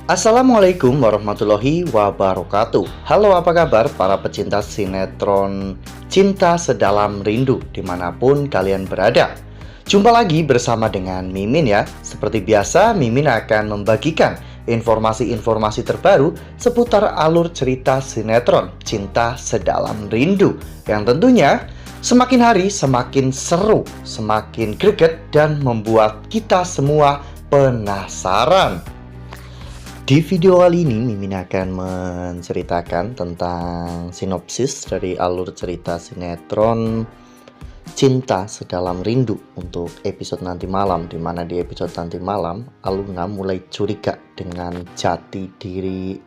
Assalamualaikum warahmatullahi wabarakatuh. Halo, apa kabar para pecinta sinetron Cinta Sedalam Rindu dimanapun kalian berada. Jumpa lagi bersama dengan Mimin ya. Seperti biasa, Mimin akan membagikan informasi-informasi terbaru seputar alur cerita sinetron Cinta Sedalam Rindu, yang tentunya semakin hari semakin seru, semakin greget, dan membuat kita semua penasaran. Di video kali ini, Mimin akan menceritakan tentang sinopsis dari alur cerita sinetron Cinta Sedalam Rindu untuk episode nanti malam, di mana di episode nanti malam Aluna mulai curiga dengan jati diri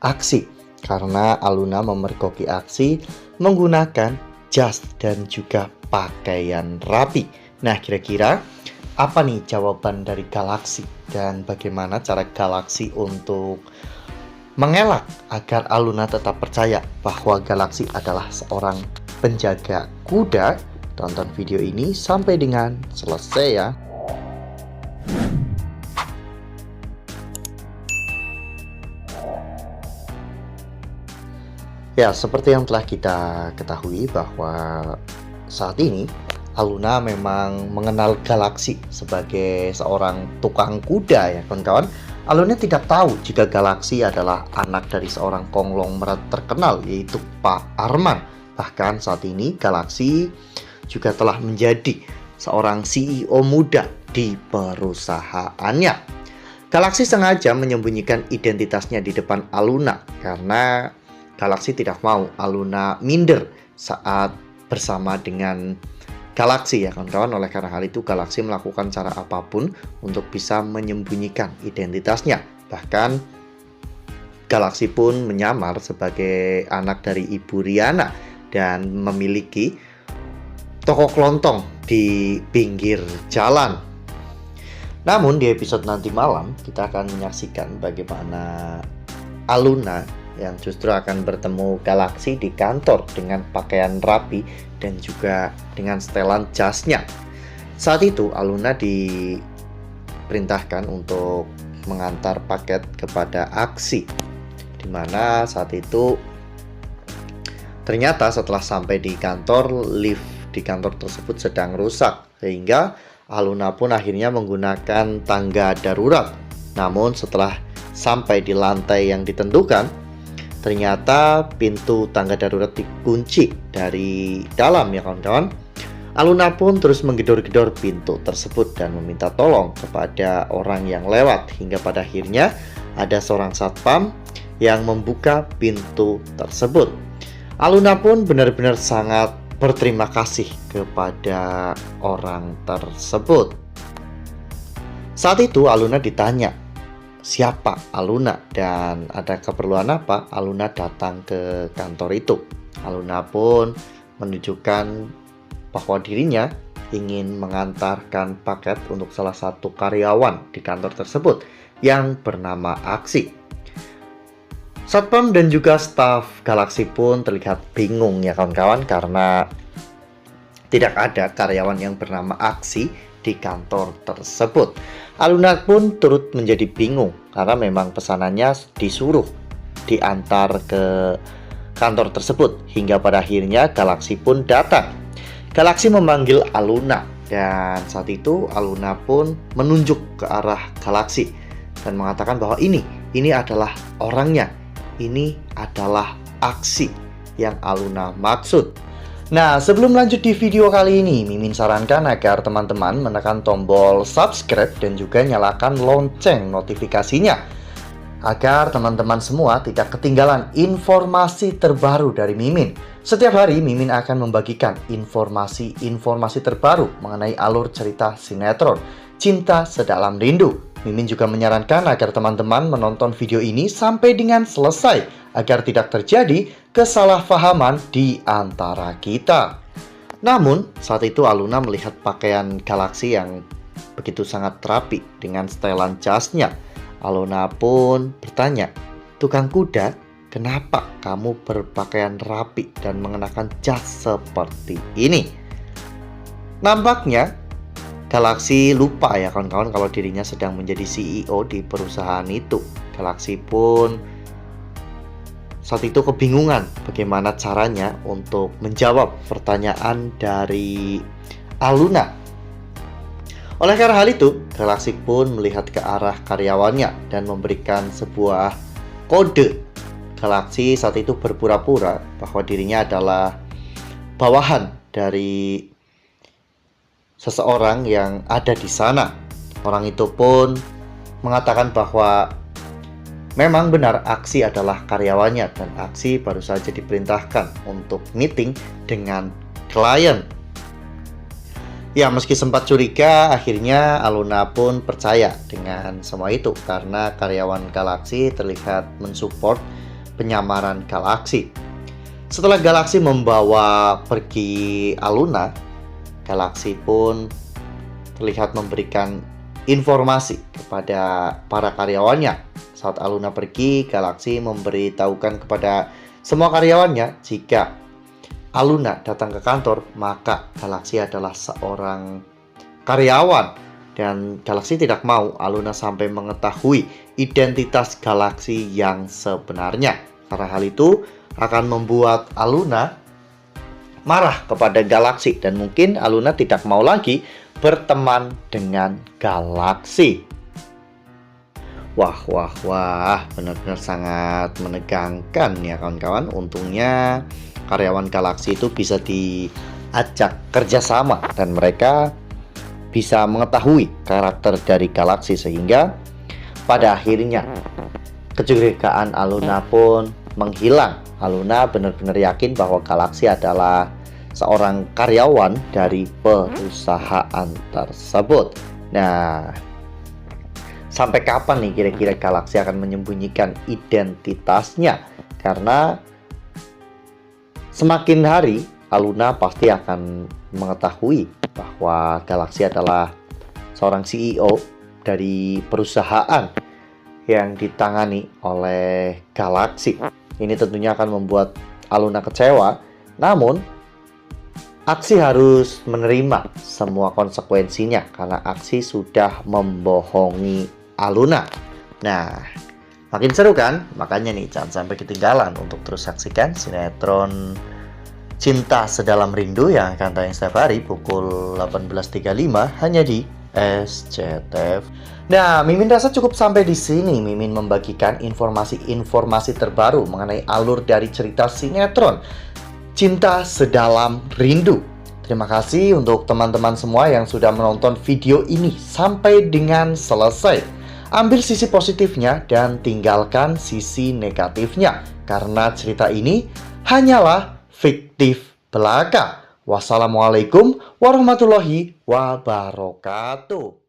Aksi karena Aluna memergoki Aksi menggunakan jas dan juga pakaian rapi. Nah, kira-kira apa nih jawaban dari Galaksi dan bagaimana cara Galaksi untuk mengelak agar Aluna tetap percaya bahwa Galaksi adalah seorang penjaga kuda? Tonton video ini sampai dengan selesai ya. Ya, seperti yang telah kita ketahui bahwa saat ini Aluna memang mengenal Galaksi sebagai seorang tukang kuda ya kawan-kawan. Aluna tidak tahu jika Galaksi adalah anak dari seorang konglomerat terkenal, yaitu Pak Arman. Bahkan saat ini Galaksi juga telah menjadi seorang CEO muda di perusahaannya. Galaksi sengaja menyembunyikan identitasnya di depan Aluna karena Galaksi tidak mau Aluna minder saat bersama dengan Galaksi ya kawan-kawan. Oleh karena hal itu Galaksi melakukan cara apapun untuk bisa menyembunyikan identitasnya. Bahkan Galaksi pun menyamar sebagai anak dari Ibu Riana dan memiliki toko kelontong di pinggir jalan. Namun di episode nanti malam kita akan menyaksikan bagaimana Aluna yang justru akan bertemu Galaksi di kantor dengan pakaian rapi dan juga dengan setelan jasnya. Saat itu Aluna diperintahkan untuk mengantar paket kepada Aksi, dimana saat itu ternyata setelah sampai di kantor, lift di kantor tersebut sedang rusak, sehingga Aluna pun akhirnya menggunakan tangga darurat. Namun setelah sampai di lantai yang ditentukan, ternyata pintu tangga darurat dikunci dari dalam ya kawan-kawan. Aluna pun terus menggedor-gedor pintu tersebut dan meminta tolong kepada orang yang lewat, hingga pada akhirnya ada seorang satpam yang membuka pintu tersebut. Aluna pun benar-benar sangat berterima kasih kepada orang tersebut. Saat itu Aluna ditanya siapa Aluna dan ada keperluan apa Aluna datang ke kantor itu. Aluna pun menunjukkan bahwa dirinya ingin mengantarkan paket untuk salah satu karyawan di kantor tersebut yang bernama Aksi. Satpam dan juga staf Galaksi pun terlihat bingung ya kawan-kawan, karena tidak ada karyawan yang bernama Aksi di kantor tersebut. Aluna pun turut menjadi bingung karena memang pesanannya disuruh diantar ke kantor tersebut, hingga pada akhirnya Galaksi pun datang. Galaksi memanggil Aluna dan saat itu Aluna pun menunjuk ke arah Galaksi dan mengatakan bahwa ini adalah orangnya, ini adalah Aksi yang Aluna maksud. Nah, sebelum lanjut di video kali ini, Mimin sarankan agar teman-teman menekan tombol subscribe dan juga nyalakan lonceng notifikasinya, agar teman-teman semua tidak ketinggalan informasi terbaru dari Mimin. Setiap hari Mimin akan membagikan informasi terbaru mengenai alur cerita sinetron Cinta Sedalam Rindu. Mimin juga menyarankan agar teman-teman menonton video ini sampai dengan selesai, agar tidak terjadi kesalahpahaman di antara kita. Namun, saat itu Aluna melihat pakaian Galaksi yang begitu sangat rapi dengan setelan jasnya. Aluna pun bertanya, "Tukang kuda, kenapa kamu berpakaian rapi dan mengenakan jas seperti ini?" Nampaknya Galaxy lupa ya kawan-kawan kalau dirinya sedang menjadi CEO di perusahaan itu. Galaxy pun saat itu kebingungan bagaimana caranya untuk menjawab pertanyaan dari Aluna. Oleh karena hal itu, Galaxy pun melihat ke arah karyawannya dan memberikan sebuah kode. Galaxy saat itu berpura-pura bahwa dirinya adalah bawahan dari seseorang yang ada di sana. Orang itu pun mengatakan bahwa memang benar Aksi adalah karyawannya dan Aksi baru saja diperintahkan untuk meeting dengan klien. Ya, meski sempat curiga, akhirnya Aluna pun percaya dengan semua itu karena karyawan Galaxy terlihat mensupport penyamaran Galaxy. Setelah Galaxy membawa pergi Aluna, Galaxy pun terlihat memberikan informasi kepada para karyawannya. Saat Aluna pergi, Galaxy memberitahukan kepada semua karyawannya jika Aluna datang ke kantor, maka Galaxy adalah seorang karyawan. Dan Galaxy tidak mau Aluna sampai mengetahui identitas Galaxy yang sebenarnya. Karena hal itu akan membuat Aluna marah kepada Galaxy dan mungkin Aluna tidak mau lagi berteman dengan Galaxy. Wah, benar-benar sangat menegangkan ya kawan-kawan. Untungnya karyawan Galaxy itu bisa diajak kerjasama dan mereka bisa mengetahui karakter dari Galaxy sehingga pada akhirnya kecurigaan Aluna pun menghilang. Aluna benar-benar yakin bahwa Galaxy adalah seorang karyawan dari perusahaan tersebut. Nah, sampai kapan nih kira-kira Galaxy akan menyembunyikan identitasnya? Karena semakin hari Aluna pasti akan mengetahui bahwa Galaxy adalah seorang CEO dari perusahaan yang ditangani oleh Galaxy. Ini tentunya akan membuat Aluna kecewa, namun Aksi harus menerima semua konsekuensinya karena Aksi sudah membohongi Aluna. Nah, makin seru kan? Makanya nih jangan sampai ketinggalan untuk terus saksikan sinetron Cinta Sedalam Rindu yang akan tayang setiap hari pukul 18.35 hanya di SCTV. Nah, Mimin rasa cukup sampai di sini. Mimin membagikan informasi-informasi terbaru mengenai alur dari cerita sinetron Cinta Sedalam Rindu. Terima kasih untuk teman-teman semua yang sudah menonton video ini sampai dengan selesai. Ambil sisi positifnya dan tinggalkan sisi negatifnya, karena cerita ini hanyalah fiktif belaka. Wassalamualaikum warahmatullahi wabarakatuh.